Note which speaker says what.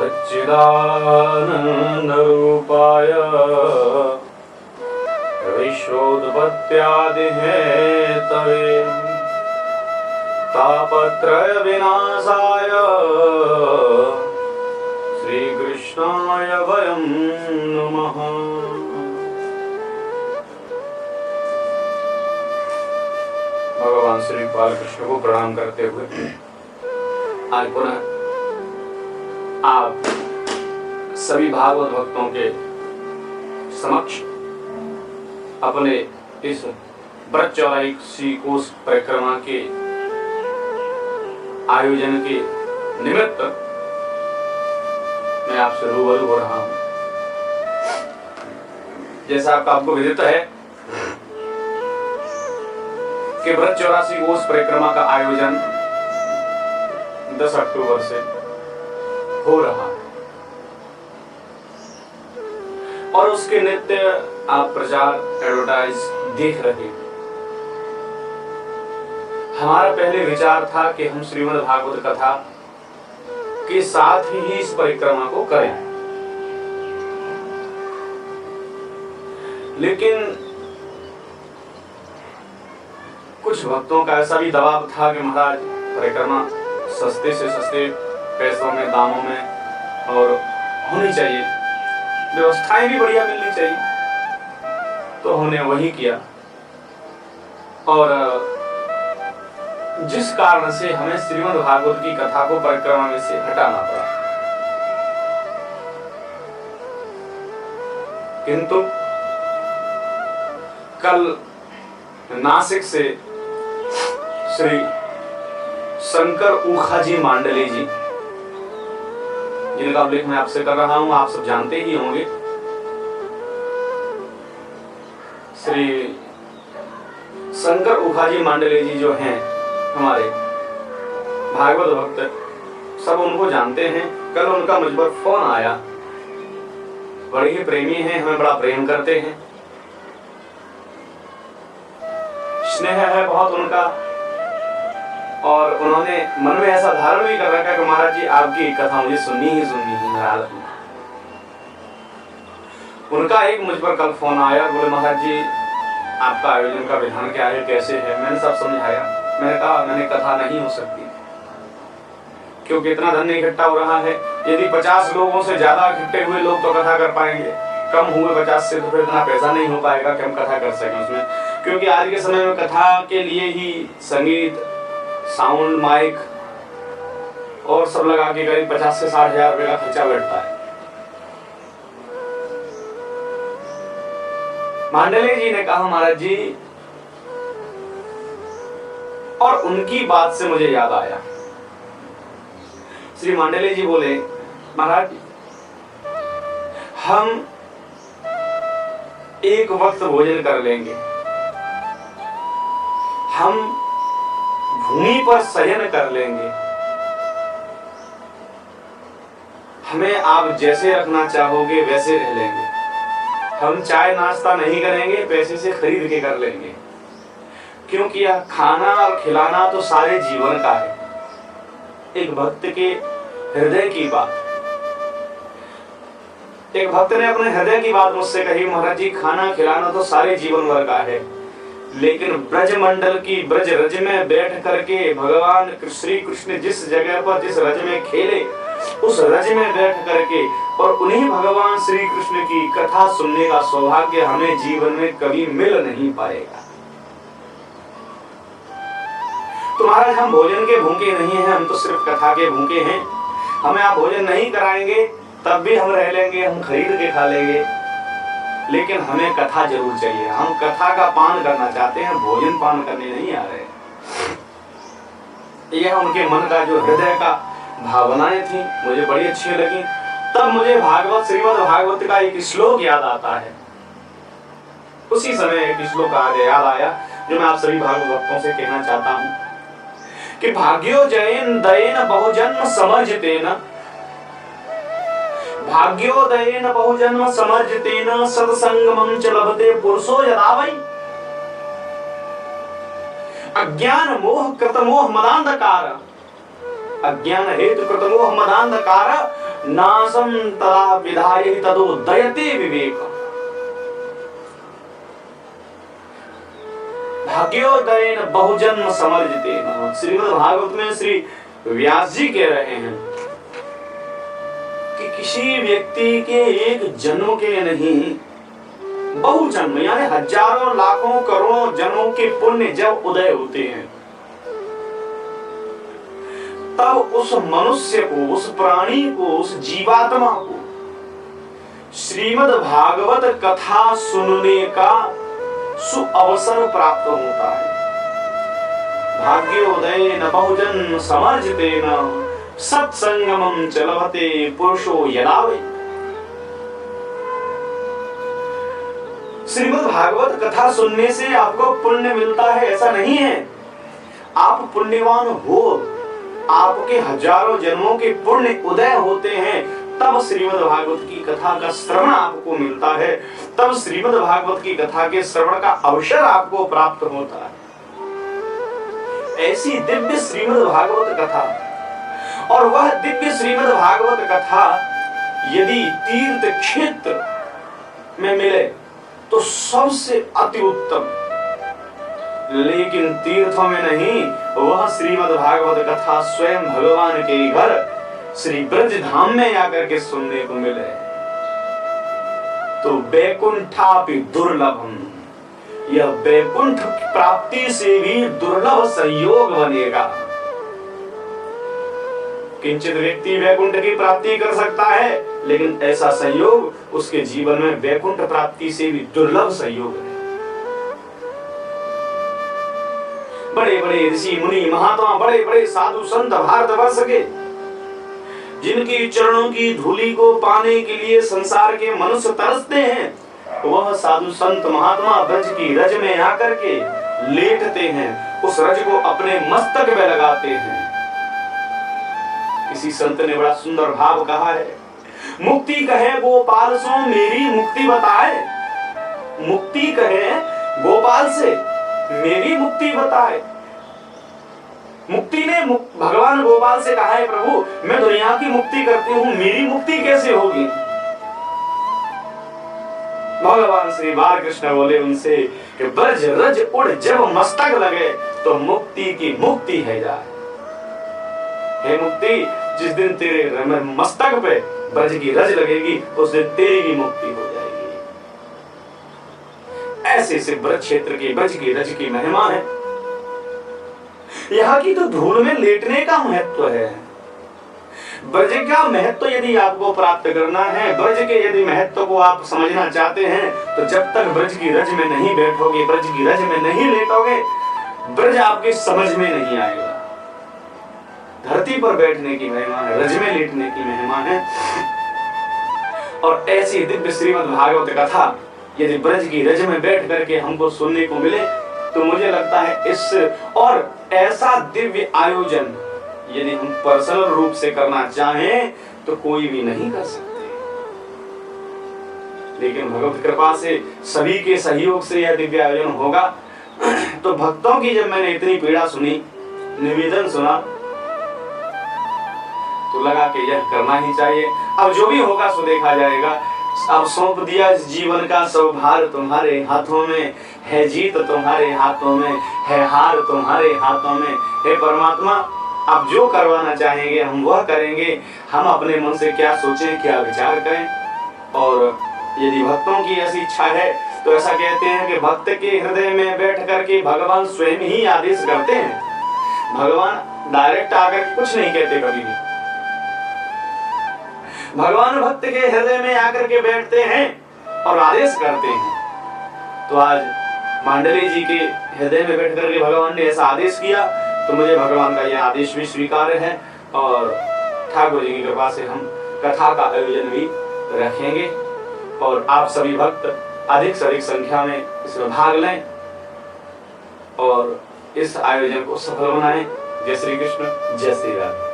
Speaker 1: सच्चिदानंदरूपाय विश्वोत्पत्त्यादिहेतवे तापत्रय विनाशाय श्रीकृष्णाय वयं नमः। भगवान श्री बालकृष्ण को प्रणाम करते हुए आज पुनः आप सभी भागवत भक्तों के समक्ष अपने इस व्रत 84 कोष परिक्रमा के आयोजन के निमित्त मैं आपसे रूबरू हो रहा हूं। जैसा आपको विदित है कि व्रत 84 कोष परिक्रमा का आयोजन 10 अक्टूबर से हो रहा है और उसके नित्य आप प्रचार एडवर्टाइज देख रहे हैं। हमारा पहले विचार था कि हम श्रीमद् भागवत कथा के साथ ही इस परिक्रमा को करें, लेकिन कुछ भक्तों का ऐसा भी दबाव था कि महाराज परिक्रमा सस्ते से सस्ते पैसों में, दामों में और होनी चाहिए, व्यवस्थाएं भी बढ़िया मिलनी चाहिए, तो हमने वही किया। और जिस कारण से हमें श्रीमद् भागवत की कथा को परिक्रमा में से हटाना पड़ा, किंतु कल नासिक से श्री शंकर उखाजी मांडले जी, जिनका उल्लेख मैं आपसे कर रहा हूं, आप सब जानते ही होंगे। श्री शंकर उखाजी मांडले जी जो हैं हमारे भागवत भक्त, सब उनको जानते हैं। कल उनका मुझ पर फोन आया, बड़े ही प्रेमी हैं, हमें बड़ा प्रेम करते हैं, स्नेह है बहुत उनका, और उन्होंने मन में ऐसा धारण भी कर रखा है कि महाराज जी आपकी कथा मुझे सुननी ही है हालत में। उनका एक मुझ पर कल फोन आया, बोले महाराज जी आपका आयोजन का विधान क्या है, कैसे है। मैंने सब समझाया। मैंने कहा मैंने कथा नहीं हो सकती, क्योंकि इतना धन इकट्ठा हो रहा है। यदि 50 लोगों से ज्यादा इकट्ठे हुए लोग तो कथा कर पाएंगे, कम हुए 50 से तो फिर इतना पैसा नहीं हो पाएगा कि हम कथा कर सकें उसमें। क्योंकि आज के समय में कथा के लिए ही संगीत, साउंड, माइक और सब लगा के करीब 50 से 60 हजार रुपए का खर्चा बैठता है। मांडले जी ने कहा महाराज जी, और उनकी बात से मुझे याद आया। श्री मांडले जी बोले महाराज हम एक वक्त भोजन कर लेंगे, हम भूमि पर शयन कर लेंगे, हमें आप जैसे रखना चाहोगे वैसे रह लेंगे, हम चाय नाश्ता नहीं करेंगे, पैसे से खरीद के कर लेंगे, क्योंकि यह खाना और खिलाना तो सारे जीवन का है। एक भक्त के हृदय की बात, एक भक्त ने अपने हृदय की बात मुझसे कही, महाराज जी खाना खिलाना तो सारे जीवन भर का है, लेकिन ब्रज मंडल की ब्रज रज में बैठ करके भगवान श्री कृष्ण जिस जगह पर जिस रज में खेले, उस रज में बैठ करके और उन्हीं भगवान श्री कृष्ण की कथा सुनने का सौभाग्य हमें जीवन में कभी मिल नहीं पाएगा। तो महाराज हम भोजन के भूखे नहीं हैं, हम तो सिर्फ कथा के भूखे हैं। हमें आप भोजन नहीं कराएंगे तब भी हम रह लेंगे, हम खरीद के खा लेंगे, लेकिन हमें कथा जरूर चाहिए। हम कथा का पान करना चाहते हैं, भोजन पान करने नहीं आ रहे। यह उनके मन का जो हृदय का भावनाएं थी मुझे बड़ी अच्छी लगी। तब मुझे भागवत, श्रीमद् भागवत का एक श्लोक याद आता है। उसी समय एक श्लोक याद आया जो मैं आप सभी भागवत भक्तों से कहना चाहता हूं कि भाग्यो जयेन दयेन बहुजन्म समर्जितेन, भाग्योदयेन बहुजन्म समर्जितेन सत्संगमं च लभते पुरुषो यदा वै अज्ञान मोह कृत मोह मदांधकार, अज्ञान हेतु कृत मोह मदांधकार नासम तदा विधाय तदोदयते विवेक। भाग्योदयेन बहुजन्म समर्जितेन। श्रीमद् भागवत में श्री व्यास जी कह रहे हैं कि किसी व्यक्ति के एक जन्म के नहीं, बहुजन्म यानी हजारों लाखों करोड़ों जन्मों के पुण्य जब उदय होते हैं, तब उस मनुष्य को, उस प्राणी को, उस जीवात्मा को श्रीमद् भागवत कथा सुनने का सुअवसर प्राप्त होता है। भाग्योदयेन बहुजन्म समर्जितेन सत्संगमं च लभते पुरुषो यदा वै। श्रीमद् भागवत कथा सुनने से आपको पुण्य मिलता है ऐसा नहीं है। आप पुण्यवान हो, आपके हजारों जन्मों के पुण्य उदय होते हैं, तब श्रीमद् भागवत की कथा का श्रवण आपको मिलता है, तब श्रीमद् भागवत की कथा के श्रवण का अवसर आपको प्राप्त होता है। ऐसी दिव्य श्रीमद् भागवत कथा, और वह दिव्य श्रीमद् भागवत कथा यदि तीर्थ क्षेत्र में मिले तो सबसे अति उत्तम, लेकिन तीर्थों में नहीं, वह श्रीमद् भागवत कथा स्वयं भगवान के घर श्री ब्रज धाम में आकर के सुनने को मिले तो वैकुंठापि दुर्लभम, यह वैकुंठ प्राप्ति से भी दुर्लभ संयोग बनेगा। किंचित व्यक्ति वैकुंठ की प्राप्ति कर सकता है, लेकिन ऐसा संयोग उसके जीवन में वैकुंठ प्राप्ति से भी दुर्लभ संयोग है। बड़े बड़े ऋषि मुनि महात्मा, बड़े बड़े साधु संत भारतवर्ष के, जिनकी चरणों की धूलि को पाने के लिए संसार के मनुष्य तरसते हैं, वह साधु संत महात्मा ब्रज की रज में आकर के लेटते हैं, उस रज को अपने मस्तक में लगाते हैं। किसी संत ने बड़ा सुंदर भाव कहा है, मुक्ति कहे गोपाल सो मेरी मुक्ति बताए। मुक्ति कहे गोपाल से मेरी मुक्ति बताए। मुक्ति ने भगवान गोपाल से कहा है, प्रभु मैं दुनिया की मुक्ति करती हूँ, मेरी मुक्ति कैसे होगी? भगवान श्री बालकृष्ण बोले उनसे कि ब्रज रज उड़ जब मस्तक लगे तो मुक्ति की मुक्ति है जाए। हे मुक्ति, जिस दिन तेरे मस्तक पे ब्रज की रज लगेगी उस दिन तेरी भी मुक्ति हो जाएगी। ऐसे से ब्रज क्षेत्र की ब्रज की रज की महिमा है। यहाँ की तो धूल में लेटने का महत्व है। ब्रज का महत्व यदि आपको प्राप्त करना है, ब्रज के यदि महत्व को आप समझना चाहते हैं, तो जब तक ब्रज की रज में नहीं बैठोगे, ब्रज की रज में नहीं लेटोगे, ब्रज आपके समझ में नहीं आएगा। धरती पर बैठने की महिमा है, रज में लेटने की महिमा है। और ऐसी दिव्य श्रीमद् भागवत कथा यदि ब्रज की रज में बैठ करके हमको सुनने को मिले तो मुझे लगता है इस और ऐसा दिव्य आयोजन यदि हम पर्सनल रूप से करना चाहें तो कोई भी नहीं कर सकते, लेकिन भगवत कृपा से सभी के सहयोग से यह दिव्य आयोजन होगा। तो भक्तों की जब मैंने इतनी पीड़ा सुनी, निवेदन सुना, तो लगा कि यह करना ही चाहिए। अब जो भी होगा सो देखा जाएगा। अब सौंप दिया इस जीवन का सब भार तुम्हारे हाथों में, है जीत तुम्हारे हाथों में, है हार तुम्हारे हाथों में। हे परमात्मा, आप जो करवाना चाहेंगे हम वह करेंगे। हम अपने मन से क्या सोचें, क्या विचार करें। और यदि भक्तों की ऐसी इच्छा है तो ऐसा कहते हैं कि भक्त के हृदय में बैठ करके भगवान स्वयं ही आदेश करते हैं। भगवान डायरेक्ट आकर कुछ नहीं कहते कभी भी। भगवान भक्त के हृदय में आकर के बैठते हैं और आदेश करते हैं। तो आज मांडली जी के हृदय में बैठ करके भगवान ने ऐसा आदेश किया, तो मुझे भगवान का यह आदेश भी स्वीकार है। और ठाकुर जी की कृपा से हम कथा का आयोजन भी रखेंगे और आप सभी भक्त अधिक से अधिक संख्या में इसमें भाग लें और इस आयोजन को सफल बनाएं। जय श्री कृष्ण, जय श्री राम।